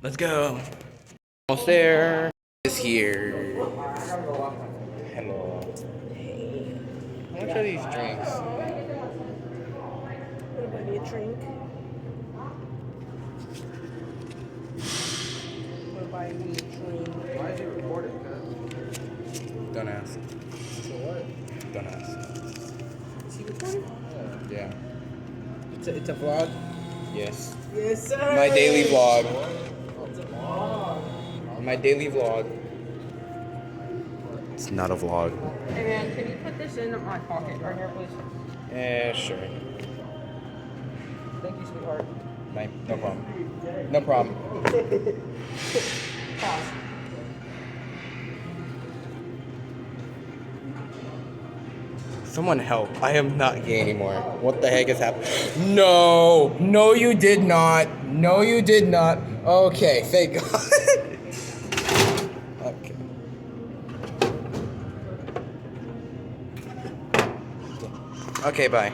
Let's go. Almost there. Is here. Hello. How much are these drinks? Gonna buy me a drink. Gonna buy me a drink. Why is he recording? Don't ask. For what? Don't ask. Is he recording? Yeah. It's a vlog. Yes. Yes, sir. My daily vlog. It's a vlog. My daily vlog. It's not a vlog. Hey man, can you put this in my pocket right here, please? Sure. Thank you, sweetheart. No problem. No problem. Pause. Someone help. I am not gay anymore. What the heck is happening? No! No, you did not. No, you did not. Okay, thank God. Okay. Okay, bye.